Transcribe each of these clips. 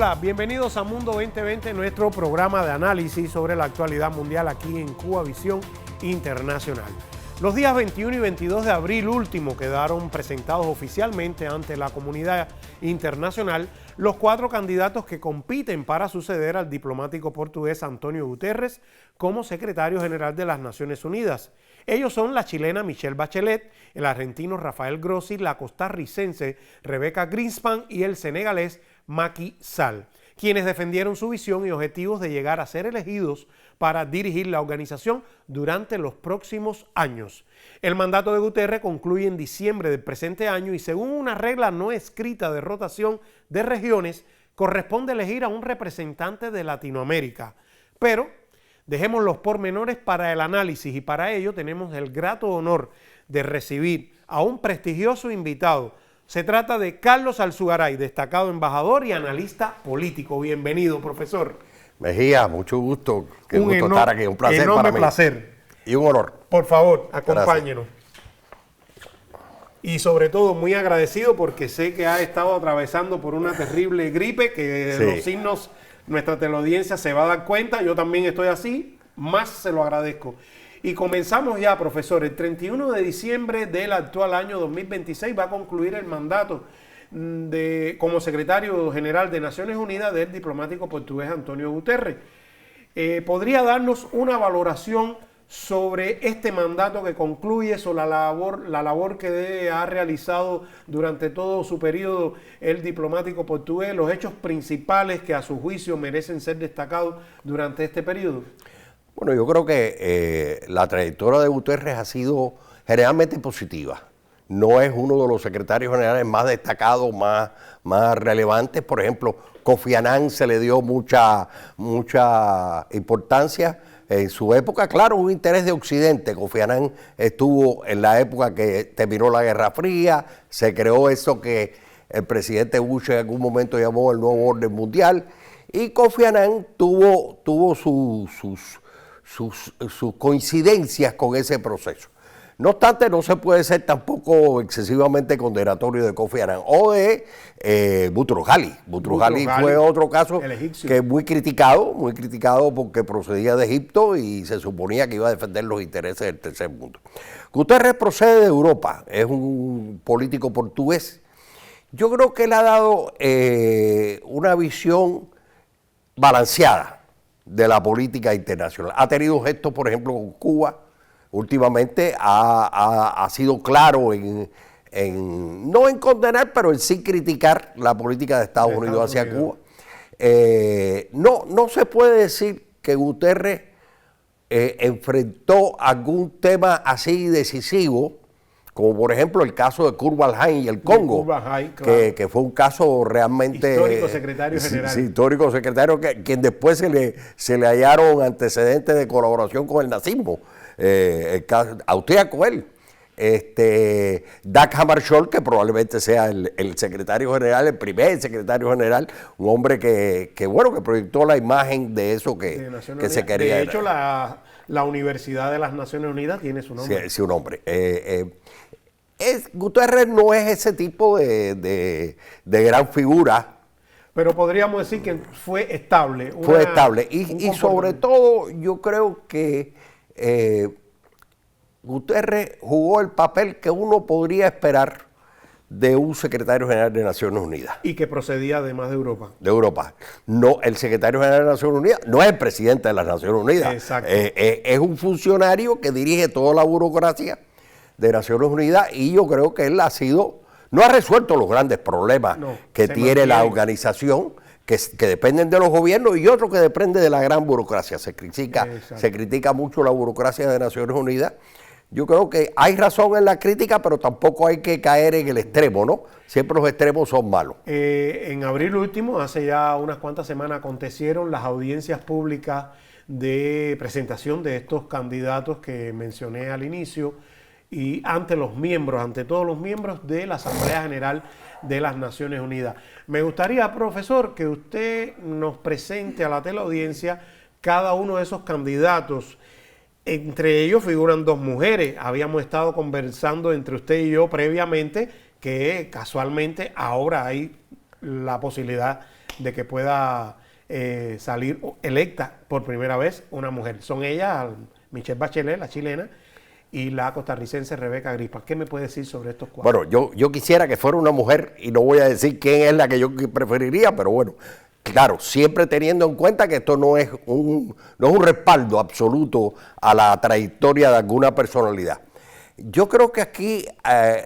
Hola, bienvenidos a Mundo 2020, nuestro programa de análisis sobre la actualidad mundial aquí en Cuba Visión Internacional. Los días 21 y 22 de abril último quedaron presentados oficialmente ante la comunidad internacional los 4 candidatos que compiten para suceder al diplomático portugués Antonio Guterres como secretario general de las Naciones Unidas. Ellos son la chilena Michelle Bachelet, el argentino Rafael Grossi, la costarricense Rebecca Greenspan y el senegalés Macky Sall, quienes defendieron su visión y objetivos de llegar a ser elegidos para dirigir la organización durante los próximos años. El mandato de Guterres concluye en diciembre del presente año y según una regla no escrita de rotación de regiones, corresponde elegir a un representante de Latinoamérica. Pero dejemos los pormenores para el análisis y para ello tenemos el grato honor de recibir a un prestigioso invitado. Se trata de Carlos Alzugaray, destacado embajador y analista político. Bienvenido, profesor. Mejía, mucho gusto. Qué gusto estar aquí. Un placer para mí. Enorme placer. Y un honor. Por favor, acompáñenos. Y sobre todo muy agradecido porque sé que ha estado atravesando por una terrible gripe, que sí. Los signos, nuestra teleaudiencia se va a dar cuenta. Yo también estoy así, más se lo agradezco. Y comenzamos ya, profesor. El 31 de diciembre del actual año 2026 va a concluir el mandato como secretario general de Naciones Unidas del diplomático portugués Antonio Guterres. ¿Podría darnos una valoración sobre este mandato que concluye, sobre la labor que ha realizado durante todo su periodo el diplomático portugués, los hechos principales que a su juicio merecen ser destacados durante este periodo? Bueno, yo creo que la trayectoria de Guterres ha sido generalmente positiva. No es uno de los secretarios generales más destacados, más relevantes. Por ejemplo, Kofi Annan se le dio mucha importancia. En su época, claro, un interés de Occidente. Kofi Annan estuvo en la época que terminó la Guerra Fría, se creó eso que el presidente Bush en algún momento llamó el nuevo orden mundial, y Kofi Annan tuvo sus coincidencias con ese proceso. No obstante, no se puede ser tampoco excesivamente condenatorio de Kofi Annan o de Boutros Ghali. Boutros Ghali fue otro caso que es muy criticado porque procedía de Egipto y se suponía que iba a defender los intereses del tercer mundo. Guterres procede de Europa, es un político portugués. Yo creo que él ha dado una visión balanceada de la política internacional. Ha tenido gestos, por ejemplo, con Cuba. Últimamente ha sido claro no en condenar, pero en sí criticar la política de Estados Unidos hacia Cuba. No se puede decir que Guterres enfrentó algún tema así decisivo, como por ejemplo el caso de Kurt Waldheim y el Congo, claro, que fue un caso realmente histórico secretario general. Sí, histórico secretario, quien después se le hallaron antecedentes de colaboración con el nazismo. El caso austríaco él. Dag Hammarskjöld, que probablemente sea el secretario general, el primer secretario general, un hombre que proyectó la imagen de eso que se quería. De hecho, la Universidad de las Naciones Unidas tiene su nombre. Sí, un nombre. Guterres no es ese tipo de gran figura. Pero podríamos decir que fue estable. Fue estable. Y sobre todo, yo creo que Guterres jugó el papel que uno podría esperar de un secretario general de Naciones Unidas. Y que procedía además de Europa. De Europa. No, el secretario general de Naciones Unidas no es el presidente de las Naciones Unidas. Exacto. Es un funcionario que dirige toda la burocracia de Naciones Unidas y yo creo que él no ha resuelto los grandes problemas que tiene la organización, que dependen de los gobiernos y otros que dependen de la gran burocracia. Se critica mucho la burocracia de Naciones Unidas. Yo creo que hay razón en la crítica, pero tampoco hay que caer en el extremo, ¿no? Siempre los extremos son malos. En abril último, hace ya unas cuantas semanas, acontecieron las audiencias públicas de presentación de estos candidatos que mencioné al inicio y ante todos los miembros de la Asamblea General de las Naciones Unidas. Me gustaría, profesor, que usted nos presente a la teleaudiencia cada uno de esos candidatos. Entre ellos figuran 2 mujeres. Habíamos estado conversando entre usted y yo previamente que casualmente ahora hay la posibilidad de que pueda salir electa por primera vez una mujer. Son ellas, Michelle Bachelet, la chilena, y la costarricense Rebeca Grispa. ¿Qué me puede decir sobre estos cuatro? Bueno, yo quisiera que fuera una mujer, y no voy a decir quién es la que yo preferiría, pero bueno, claro, siempre teniendo en cuenta que esto no es un respaldo absoluto a la trayectoria de alguna personalidad. Yo creo que aquí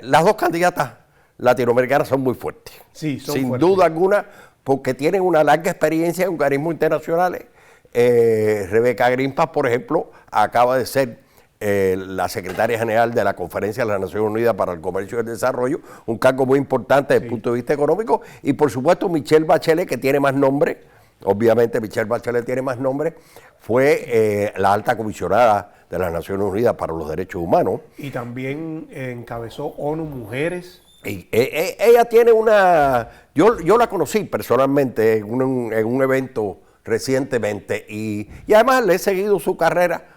las dos candidatas latinoamericanas son muy fuertes. Sí, son sin fuertes. duda alguna, porque tienen una larga experiencia en organismos internacionales. Rebeca Grispa, por ejemplo, acaba de ser la secretaria general de la Conferencia de las Naciones Unidas para el Comercio y el Desarrollo, un cargo muy importante desde el punto de vista económico, y por supuesto Michelle Bachelet, que tiene más nombre, obviamente Michelle Bachelet tiene más nombre, fue la alta comisionada de las Naciones Unidas para los Derechos Humanos. Y también encabezó ONU Mujeres. Y, ella tiene una... Yo la conocí personalmente en un evento recientemente y además le he seguido su carrera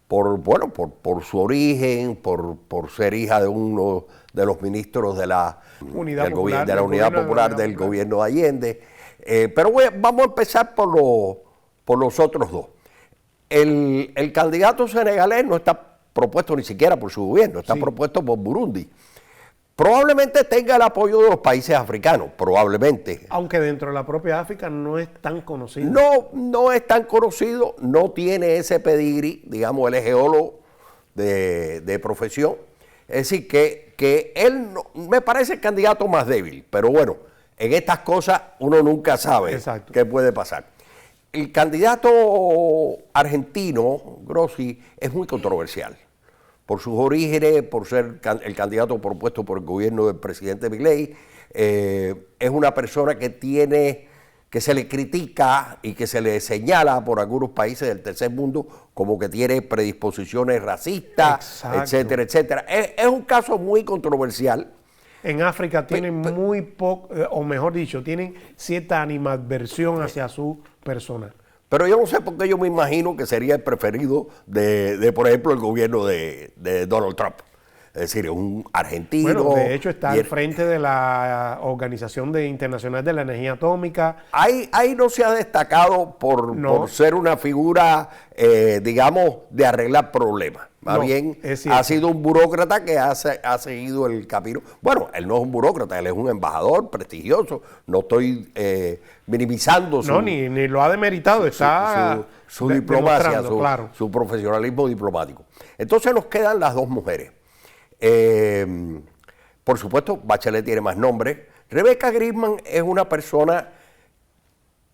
por su origen, por ser hija de uno de los ministros de la Unidad Popular del gobierno de Allende. Pero vamos a empezar por los otros dos. El candidato senegalés no está propuesto ni siquiera por su gobierno, está propuesto por Burundi. Probablemente tenga el apoyo de los países africanos, probablemente. Aunque dentro de la propia África no es tan conocido. No es tan conocido, no tiene ese pedigrí, digamos, él es geólogo de profesión. Es decir, que él me parece el candidato más débil, pero bueno, en estas cosas uno nunca sabe qué puede pasar. El candidato argentino, Grossi, es muy controversial. Por sus orígenes, por ser el candidato propuesto por el gobierno del presidente Milei, es una persona que se le critica y que se le señala por algunos países del tercer mundo como que tiene predisposiciones racistas, etcétera, etcétera. Es un caso muy controversial. En África tienen muy poco, o mejor dicho, tienen cierta animadversión hacia su persona. Pero yo no sé por qué yo me imagino que sería el preferido de por ejemplo, el gobierno de Donald Trump. Es decir, un argentino. Bueno, de hecho está al frente de la Organización Internacional de la Energía Atómica. Ahí no se ha destacado por ser una figura, digamos, de arreglar problemas. Más bien, ha sido un burócrata que ha seguido el camino. Bueno, él no es un burócrata, él es un embajador prestigioso. No estoy minimizando ni lo ha demeritado, está su diplomacia, su profesionalismo diplomático. Entonces nos quedan las dos mujeres. Por supuesto, Bachelet tiene más nombre. Rebeca Grispa es una persona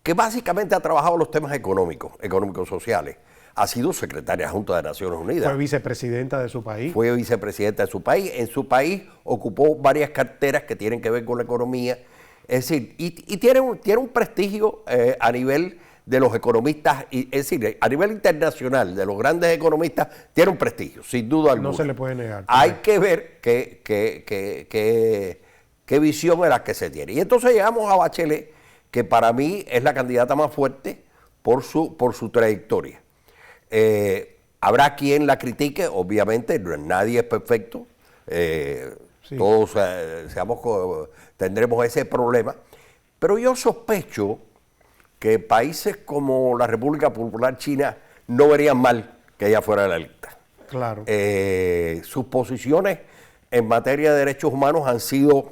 que básicamente ha trabajado los temas económicos sociales. Ha sido secretaria adjunta de Naciones Unidas. Fue vicepresidenta de su país. Fue vicepresidenta de su país. En su país ocupó varias carteras que tienen que ver con la economía. Es decir, y tiene un prestigio a nivel de los economistas, es decir, a nivel internacional, de los grandes economistas, tiene un prestigio, sin duda alguna. No se le puede negar. Hay que ver qué visión es la que se tiene. Y entonces llegamos a Bachelet, que para mí es la candidata más fuerte por su trayectoria. Habrá quien la critique, obviamente, nadie es perfecto, todos tendremos ese problema, pero yo sospecho que países como la República Popular China no verían mal que ella fuera la electa. Claro. Sus posiciones en materia de derechos humanos han sido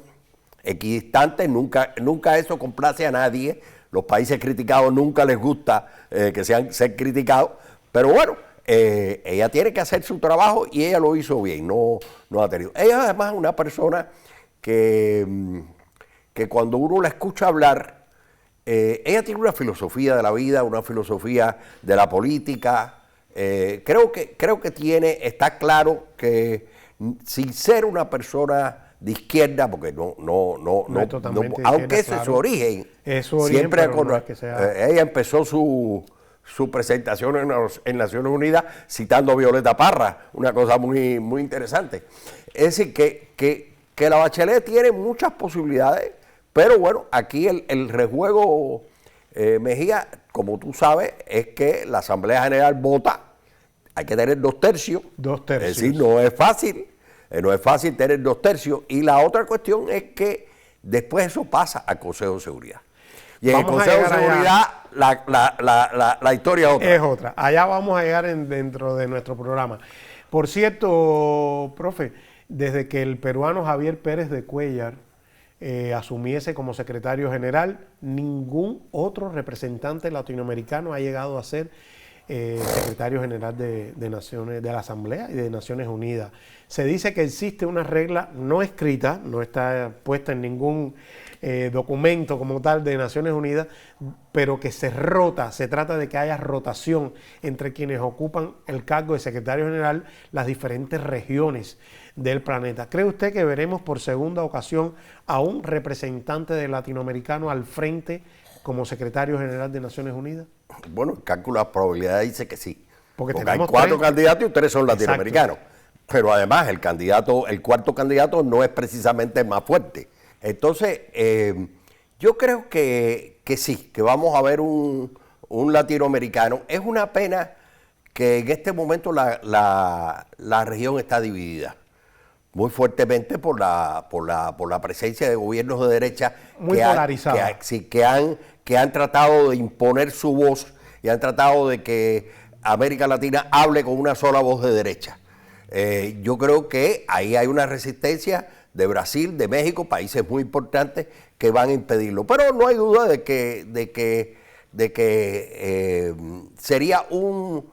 equidistantes, nunca eso complace a nadie. Los países criticados nunca les gusta que ser criticados, pero bueno, ella tiene que hacer su trabajo y ella lo hizo bien, no ha tenido. Ella además es una persona que cuando uno la escucha hablar, ella tiene una filosofía de la vida, una filosofía de la política. Creo que está claro que sin ser una persona de izquierda, porque aunque ese es su origen, siempre ella empezó su presentación en Naciones Unidas citando a Violeta Parra, una cosa muy, muy interesante. Es decir, que la Bachelet tiene muchas posibilidades. Pero bueno, aquí el rejuego, Mejía, como tú sabes, es que la Asamblea General vota, hay que tener 2/3. 2/3. Es decir, no es fácil tener 2/3. Y la otra cuestión es que después eso pasa al Consejo de Seguridad. Y en el Consejo de Seguridad la historia es otra. Es otra. Allá vamos a llegar dentro de nuestro programa. Por cierto, profe, desde que el peruano Javier Pérez de Cuéllar asumiese como secretario general, ningún otro representante latinoamericano ha llegado a ser secretario general de la Asamblea y de Naciones Unidas. Se dice que existe una regla no escrita, no está puesta en ningún documento como tal de Naciones Unidas, pero que se rota, se trata de que haya rotación entre quienes ocupan el cargo de secretario general las diferentes regiones del planeta. ¿Cree usted que veremos por segunda ocasión a un representante de latinoamericano al frente como secretario general de Naciones Unidas? Bueno, el cálculo de las probabilidades dice que sí. Porque hay 4 candidatos y 3 son latinoamericanos. Exacto. Pero además el cuarto candidato no es precisamente el más fuerte. Entonces, yo creo que sí, que vamos a ver un latinoamericano. Es una pena que en este momento la región está dividida muy fuertemente por la presencia de gobiernos de derecha muy polarizados, que han tratado de imponer su voz y han tratado de que América Latina hable con una sola voz de derecha. Yo creo que ahí hay una resistencia de Brasil, de México, países muy importantes que van a impedirlo. Pero no hay duda de que sería un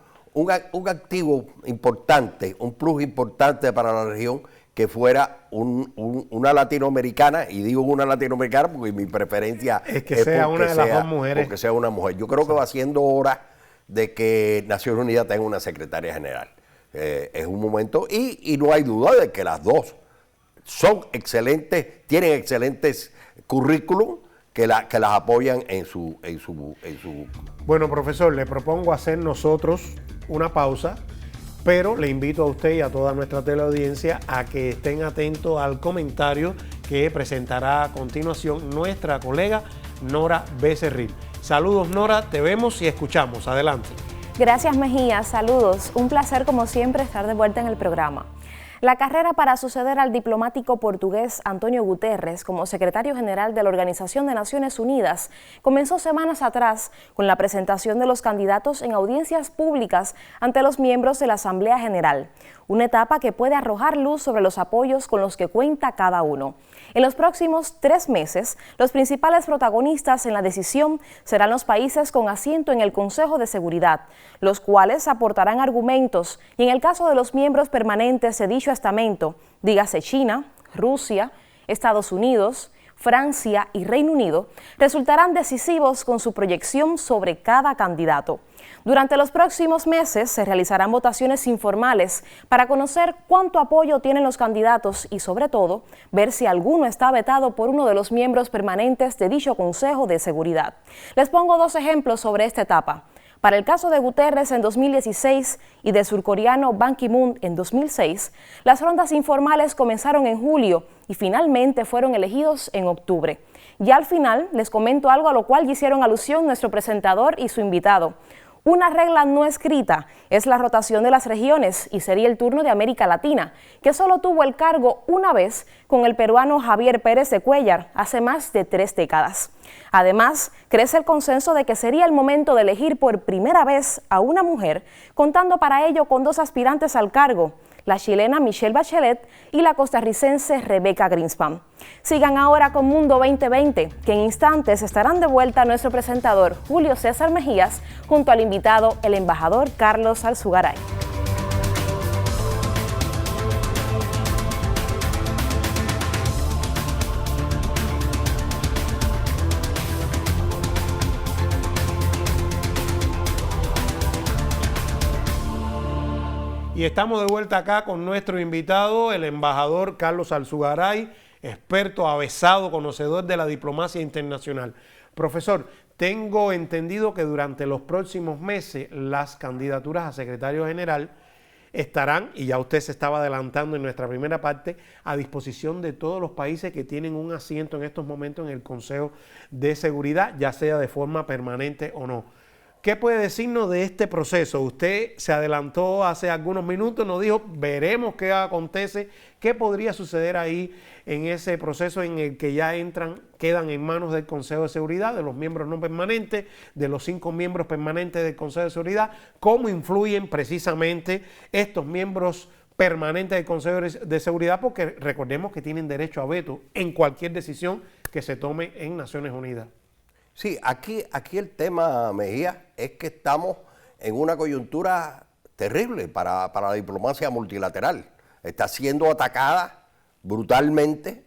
activo importante, un plus importante para la región que fuera una latinoamericana, y digo una latinoamericana porque mi preferencia es que sea una de las dos mujeres. Porque sea una mujer. Yo creo que va siendo hora de que Naciones Unidas tenga una secretaria general. Es un momento, y no hay duda de que las dos son excelentes, tienen excelentes currículum que las apoyan en su. Bueno, profesor, le propongo hacer nosotros una pausa, pero le invito a usted y a toda nuestra teleaudiencia a que estén atentos al comentario que presentará a continuación nuestra colega Nora Becerril. Saludos, Nora, te vemos y escuchamos. Adelante. Gracias, Mejía. Saludos. Un placer, como siempre, estar de vuelta en el programa. La carrera para suceder al diplomático portugués Antonio Guterres como secretario general de la Organización de Naciones Unidas comenzó semanas atrás con la presentación de los candidatos en audiencias públicas ante los miembros de la Asamblea General, una etapa que puede arrojar luz sobre los apoyos con los que cuenta cada uno. En los próximos 3 meses, los principales protagonistas en la decisión serán los países con asiento en el Consejo de Seguridad, los cuales aportarán argumentos, y en el caso de los miembros permanentes de dicho estamento, dígase China, Rusia, Estados Unidos, Francia y Reino Unido, resultarán decisivos con su proyección sobre cada candidato. Durante los próximos meses se realizarán votaciones informales para conocer cuánto apoyo tienen los candidatos y, sobre todo, ver si alguno está vetado por uno de los miembros permanentes de dicho Consejo de Seguridad. Les pongo 2 ejemplos sobre esta etapa. Para el caso de Guterres en 2016 y del surcoreano Ban Ki-moon en 2006, las rondas informales comenzaron en julio y finalmente fueron elegidos en octubre. Ya al final les comento algo a lo cual hicieron alusión nuestro presentador y su invitado. Una regla no escrita es la rotación de las regiones y sería el turno de América Latina, que solo tuvo el cargo una vez con el peruano Javier Pérez de Cuéllar hace más de 3 décadas. Además, crece el consenso de que sería el momento de elegir por primera vez a una mujer, contando para ello con 2 aspirantes al cargo, la chilena Michelle Bachelet y la costarricense Rebecca Greenspan. Sigan ahora con Mundo 2020, que en instantes estarán de vuelta nuestro presentador Julio César Mejías junto al invitado, el embajador Carlos Alzugaray. Y estamos de vuelta acá con nuestro invitado, el embajador Carlos Alzugaray, experto, avesado, conocedor de la diplomacia internacional. Profesor, tengo entendido que durante los próximos meses las candidaturas a secretario general estarán, y ya usted se estaba adelantando en nuestra primera parte, a disposición de todos los países que tienen un asiento en estos momentos en el Consejo de Seguridad, ya sea de forma permanente o no. ¿qué puede decirnos de este proceso? Usted se adelantó hace algunos minutos, nos dijo, veremos qué acontece, qué podría suceder ahí en ese proceso en el que ya quedan en manos del Consejo de Seguridad, de los miembros no permanentes, de los 5 miembros permanentes del Consejo de Seguridad, cómo influyen precisamente estos miembros permanentes del Consejo de Seguridad, porque recordemos que tienen derecho a veto en cualquier decisión que se tome en Naciones Unidas. Sí, aquí el tema, Mejía, es que estamos en una coyuntura terrible para la diplomacia multilateral. Está siendo atacada brutalmente.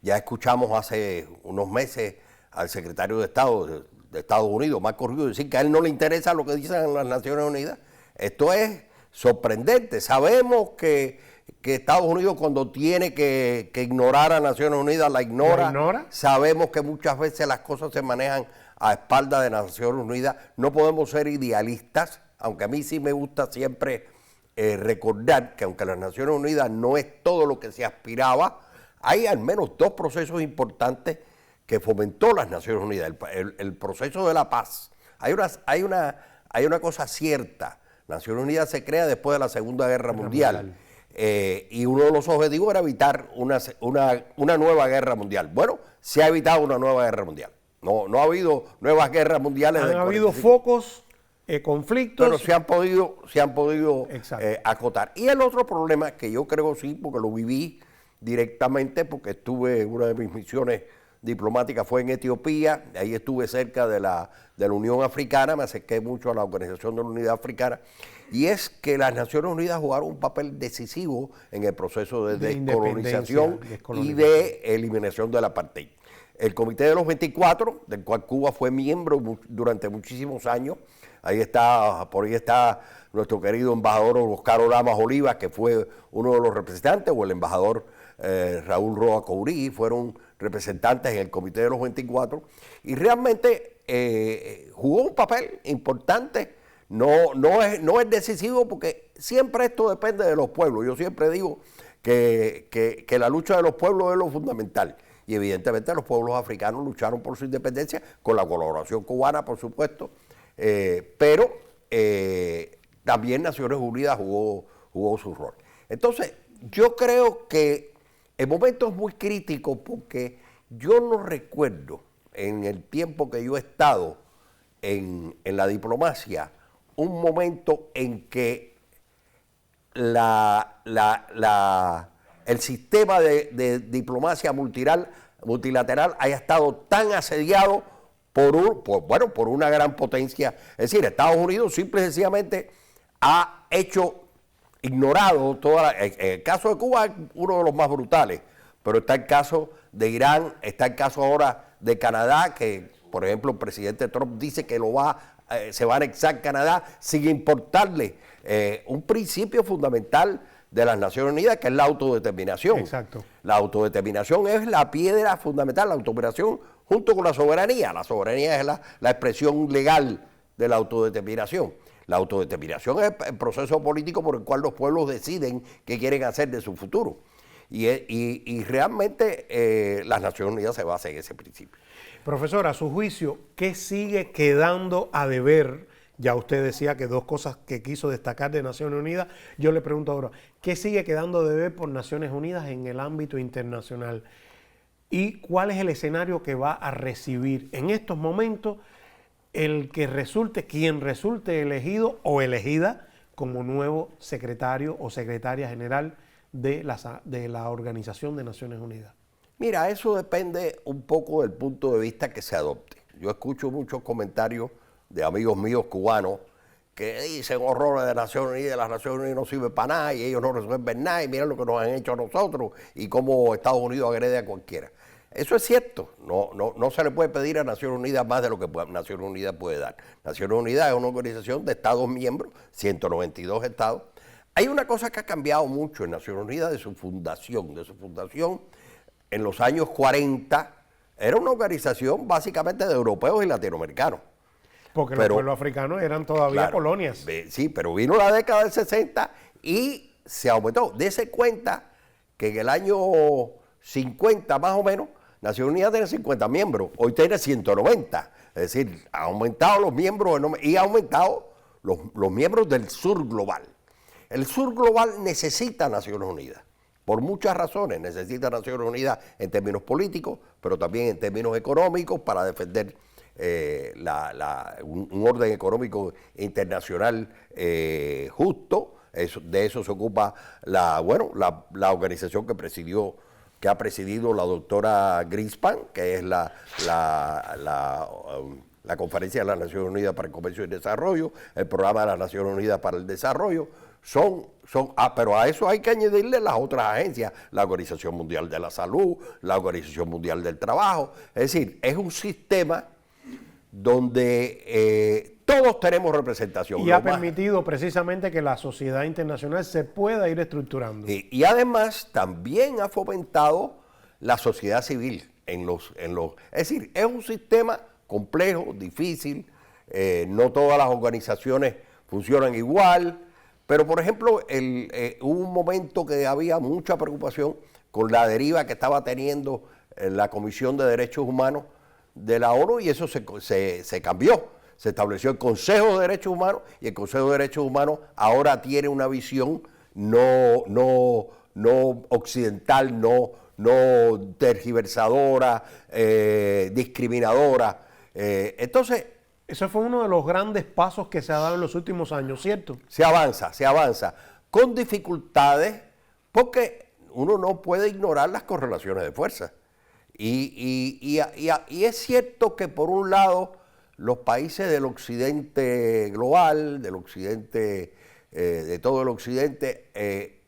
Ya escuchamos hace unos meses al secretario de Estado de Estados Unidos, Marco Rubio, decir que a él no le interesa lo que dicen las Naciones Unidas. Esto es sorprendente. Sabemos que Estados Unidos, cuando tiene que ignorar a Naciones Unidas, la ignora. Sabemos que muchas veces las cosas se manejan a espaldas de Naciones Unidas. No podemos ser idealistas, aunque a mí sí me gusta siempre recordar que aunque las Naciones Unidas no es todo lo que se aspiraba, hay al menos 2 procesos importantes que fomentó las Naciones Unidas. El proceso de la paz. Hay una cosa cierta. Naciones Unidas se crea después de la Segunda Guerra Mundial. Y uno de los objetivos era evitar una nueva guerra mundial. Bueno, se ha evitado una nueva guerra mundial. No ha habido nuevas guerras mundiales. Han habido focos, conflictos. Pero se han podido acotar. Y el otro problema, que yo creo sí, porque lo viví directamente, porque estuve en una de mis misiones diplomáticas, fue en Etiopía, ahí estuve cerca de la Unión Africana, me acerqué mucho a la Organización de la Unidad Africana, y es que las Naciones Unidas jugaron un papel decisivo en el proceso de descolonización y de eliminación del apartheid. El Comité de los 24, del cual Cuba fue miembro durante muchísimos años, por ahí está nuestro querido embajador Oscar Oramas Olivas, que fue uno de los representantes, o el embajador Raúl Roa Courí, fueron representantes en el Comité de los 24, y realmente jugó un papel importante. No es decisivo, porque siempre esto depende de los pueblos. Yo siempre digo que la lucha de los pueblos es lo fundamental, y evidentemente los pueblos africanos lucharon por su independencia con la colaboración cubana, por supuesto, pero también Naciones Unidas jugó su rol. Entonces, yo creo que el momento es muy crítico, porque yo no recuerdo en el tiempo que yo he estado en la diplomacia un momento en que el sistema de diplomacia multilateral haya estado tan asediado por una gran potencia. Es decir, Estados Unidos simple y sencillamente ha ignorado el caso de Cuba es uno de los más brutales, pero está el caso de Irán, está el caso ahora de Canadá, que por ejemplo el presidente Trump dice que se va a anexar Canadá sin importarle un principio fundamental de las Naciones Unidas, que es la autodeterminación. Exacto. La autodeterminación es la piedra fundamental, la autodeterminación junto con la soberanía. La soberanía es la expresión legal de la autodeterminación. La autodeterminación es el proceso político por el cual los pueblos deciden qué quieren hacer de su futuro. Y realmente las Naciones Unidas se basan en ese principio. Profesor, a su juicio, ¿qué sigue quedando a deber? Ya usted decía que 2 cosas que quiso destacar de Naciones Unidas. Yo le pregunto ahora, ¿qué sigue quedando a deber por Naciones Unidas en el ámbito internacional? ¿Y cuál es el escenario que va a recibir en estos momentos quien resulte elegido o elegida como nuevo secretario o secretaria general de la Organización de Naciones Unidas? Mira, eso depende un poco del punto de vista que se adopte. Yo escucho muchos comentarios de amigos míos cubanos que dicen horrores de Naciones Unidas, las Naciones Unidas no sirven para nada y ellos no resuelven nada y miren lo que nos han hecho a nosotros y cómo Estados Unidos agrede a cualquiera. Eso es cierto, no se le puede pedir a Naciones Unidas más de lo que Naciones Unidas puede dar. Naciones Unidas es una organización de Estados miembros, 192 estados. Hay una cosa que ha cambiado mucho en Naciones Unidas de su fundación. En los años 40 era una organización básicamente de europeos y latinoamericanos. Porque los pueblos africanos eran todavía colonias. Sí, pero vino la década del 60 y se aumentó. Dese cuenta que en el año 50 más o menos, Naciones Unidas tiene 50 miembros, hoy tiene 190. Es Es decir, ha aumentado los miembros y ha aumentado los miembros del sur global. El sur global necesita Naciones Unidas, por muchas razones. Necesita Naciones Unidas en términos políticos, pero también en términos económicos para defender un orden económico internacional justo. De eso se ocupa la organización que ha presidido la doctora Greenspan, que es la Conferencia de las Naciones Unidas para el Comercio y el Desarrollo, el Programa de las Naciones Unidas para el Desarrollo. Pero a eso hay que añadirle las otras agencias, la Organización Mundial de la Salud, la Organización Mundial del Trabajo. Es decir, es un sistema donde todos tenemos representación. Y ha permitido precisamente que la sociedad internacional se pueda ir estructurando. Y además también ha fomentado la sociedad civil es decir, es un sistema complejo, difícil, no todas las organizaciones funcionan igual, pero por ejemplo hubo un momento que había mucha preocupación con la deriva que estaba teniendo la Comisión de Derechos Humanos de la ONU, y eso se cambió. Se estableció el Consejo de Derechos Humanos, y el Consejo de Derechos Humanos ahora tiene una visión no occidental, no tergiversadora, discriminadora. Entonces, eso fue uno de los grandes pasos que se ha dado en los últimos años, ¿cierto? Se avanza, con dificultades, porque uno no puede ignorar las correlaciones de fuerza. Y es cierto que por un lado los países del occidente global, del occidente, de todo el occidente,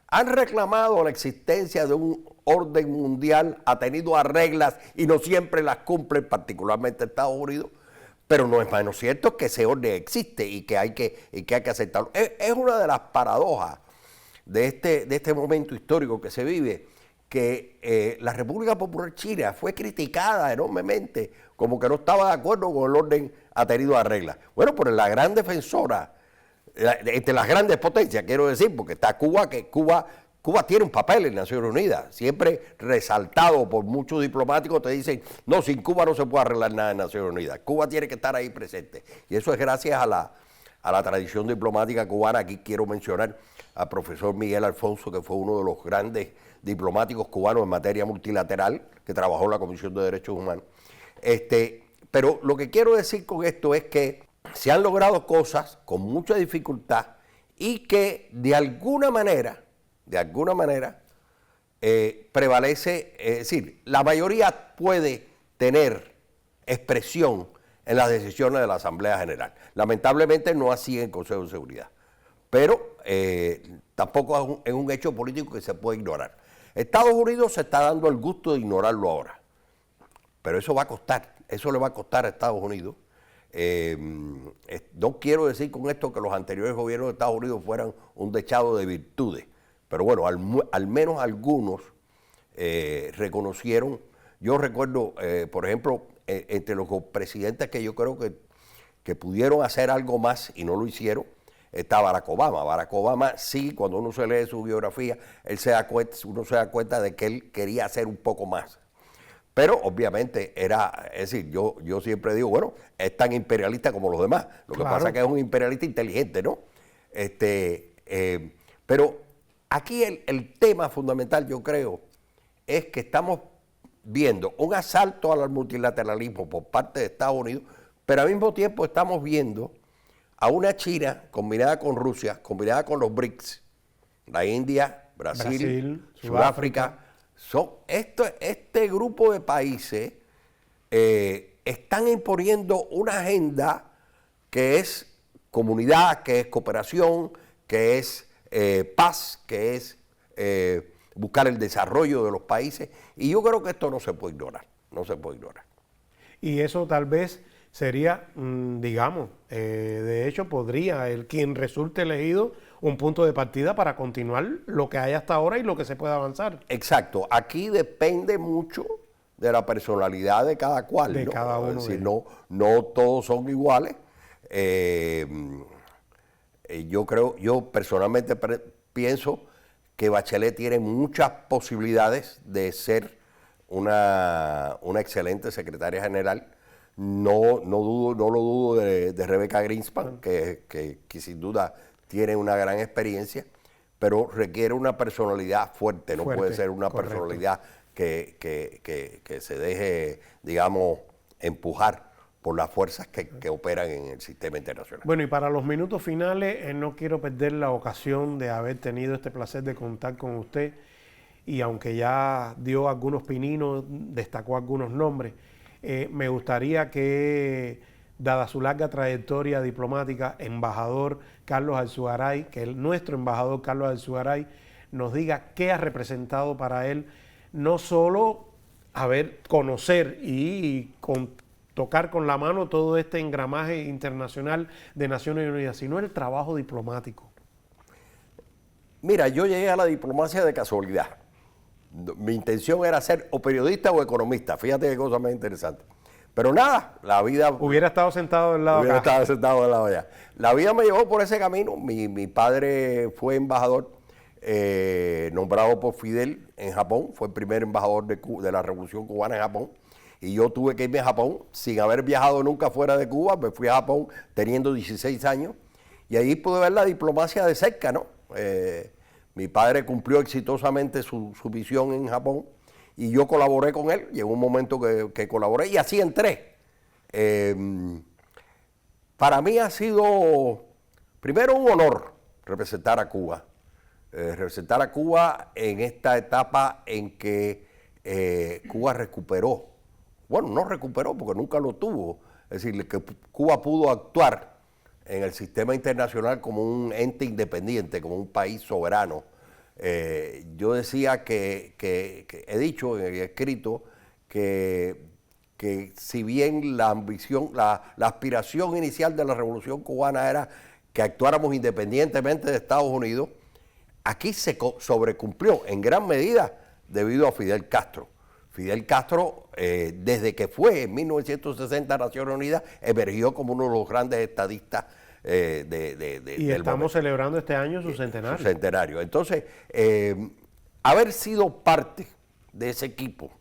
han reclamado la existencia de un orden mundial, ha tenido reglas y no siempre las cumplen, particularmente Estados Unidos, pero no es menos cierto que ese orden existe y que hay que aceptarlo. Es una de las paradojas de este momento histórico que se vive, que la República Popular China fue criticada enormemente, como que no estaba de acuerdo con el orden atenido a reglas. Bueno, pero la gran defensora, entre las grandes potencias, quiero decir, porque está Cuba, que Cuba tiene un papel en Naciones Unidas, siempre resaltado por muchos diplomáticos, te dicen, no, sin Cuba no se puede arreglar nada en Naciones Unidas, Cuba tiene que estar ahí presente. Y eso es gracias a la tradición diplomática cubana. Aquí quiero mencionar al profesor Miguel Alfonso, que fue uno de los grandes diplomáticos cubanos en materia multilateral, que trabajó en la Comisión de Derechos Humanos. Pero lo que quiero decir con esto es que se han logrado cosas con mucha dificultad y que de alguna manera, prevalece, es decir, la mayoría puede tener expresión en las decisiones de la Asamblea General. Lamentablemente no así en el Consejo de Seguridad, pero tampoco es un hecho político que se puede ignorar. Estados Unidos se está dando el gusto de ignorarlo ahora, pero eso va a costar, eso le va a costar a Estados Unidos. No quiero decir con esto que los anteriores gobiernos de Estados Unidos fueran un dechado de virtudes, pero bueno, al menos algunos reconocieron. Yo recuerdo, por ejemplo, entre los presidentes que yo creo que pudieron hacer algo más y no lo hicieron, está Barack Obama. Barack Obama, sí, cuando uno se lee su biografía, uno se da cuenta de que él quería hacer un poco más. Pero obviamente es decir, yo siempre digo, bueno, es tan imperialista como los demás. Lo que pasa es que es un imperialista inteligente, ¿no? Pero aquí el tema fundamental, yo creo, es que estamos viendo un asalto al multilateralismo por parte de Estados Unidos, pero al mismo tiempo estamos viendo a una China combinada con Rusia, combinada con los BRICS, la India, Brasil, Sudáfrica. Este grupo de países están imponiendo una agenda que es comunidad, que es cooperación, que es paz, que es buscar el desarrollo de los países, y yo creo que esto no se puede ignorar, Y eso tal vez sería, digamos, de hecho podría quien resulte elegido un punto de partida para continuar lo que hay hasta ahora y lo que se pueda avanzar. Exacto, aquí depende mucho de la personalidad de cada cual. De cada uno. Es decir, no todos son iguales. Yo personalmente pienso que Bachelet tiene muchas posibilidades de ser una excelente secretaria general no lo dudo de Rebecca Greenspan, que sin duda tiene una gran experiencia, pero requiere una personalidad fuerte, no puede ser una personalidad que se deje, digamos, empujar por las fuerzas que operan en el sistema internacional. Bueno, y para los minutos finales, no quiero perder la ocasión de haber tenido este placer de contar con usted, y aunque ya dio algunos pininos, destacó algunos nombres, me gustaría que, dada su larga trayectoria diplomática, embajador Carlos Alzugaray, que nuestro embajador Carlos Alzugaray nos diga qué ha representado para él, no solo conocer y tocar con la mano todo este engramaje internacional de Naciones Unidas, sino el trabajo diplomático. Mira, yo llegué a la diplomacia de casualidad. Mi intención era ser o periodista o economista. Fíjate qué cosa más interesante. Pero nada, la vida... Hubiera estado sentado del lado acá. Hubiera estado sentado del lado allá. La vida me llevó por ese camino. Mi padre fue embajador, nombrado por Fidel en Japón. Fue el primer embajador de la Revolución Cubana en Japón. Y yo tuve que irme a Japón sin haber viajado nunca fuera de Cuba. Me fui a Japón teniendo 16 años. Y ahí pude ver la diplomacia de cerca, ¿no? Mi padre cumplió exitosamente su misión en Japón y yo colaboré con él. Llegó un momento que colaboré y así entré. Para mí ha sido, primero, un honor representar a Cuba. Representar a Cuba en esta etapa en que Cuba recuperó. Bueno, no recuperó porque nunca lo tuvo. Es decir, que Cuba pudo actuar en el sistema internacional como un ente independiente, como un país soberano. Yo decía que he dicho y he escrito que si bien la ambición, la aspiración inicial de la Revolución Cubana era que actuáramos independientemente de Estados Unidos, aquí se sobrecumplió en gran medida debido a Fidel Castro. Fidel Castro, desde que fue en 1960 Naciones Unidas, emergió como uno de los grandes estadistas y estamos celebrando este año su centenario. Su centenario. Entonces, haber sido parte de ese equipo,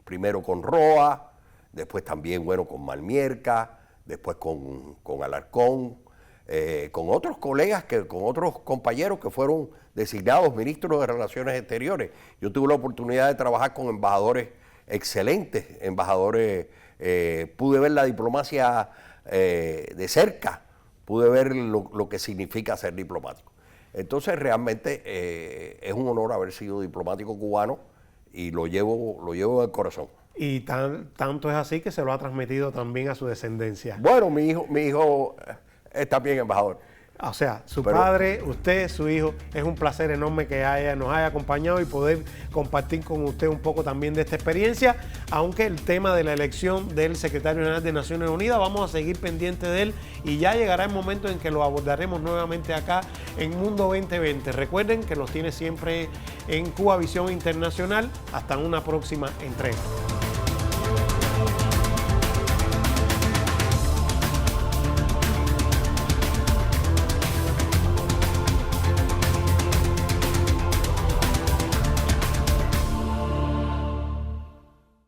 primero con Roa, después también, bueno, con Malmierca, después con Alarcón, con otros colegas, con otros compañeros que fueron designados ministros de Relaciones Exteriores. Yo tuve la oportunidad de trabajar con embajadores excelentes, embajadores, pude ver la diplomacia de cerca, pude ver lo que significa ser diplomático. Entonces, realmente es un honor haber sido diplomático cubano y lo llevo en el corazón. Y tanto es así que se lo ha transmitido también a su descendencia. Bueno, mi hijo es también embajador. O sea, su padre, usted, su hijo, es un placer enorme que nos haya acompañado y poder compartir con usted un poco también de esta experiencia, aunque el tema de la elección del secretario general de Naciones Unidas, vamos a seguir pendiente de él y ya llegará el momento en que lo abordaremos nuevamente acá en Mundo 2020. Recuerden que los tiene siempre en Cuba Visión Internacional. Hasta una próxima entrega.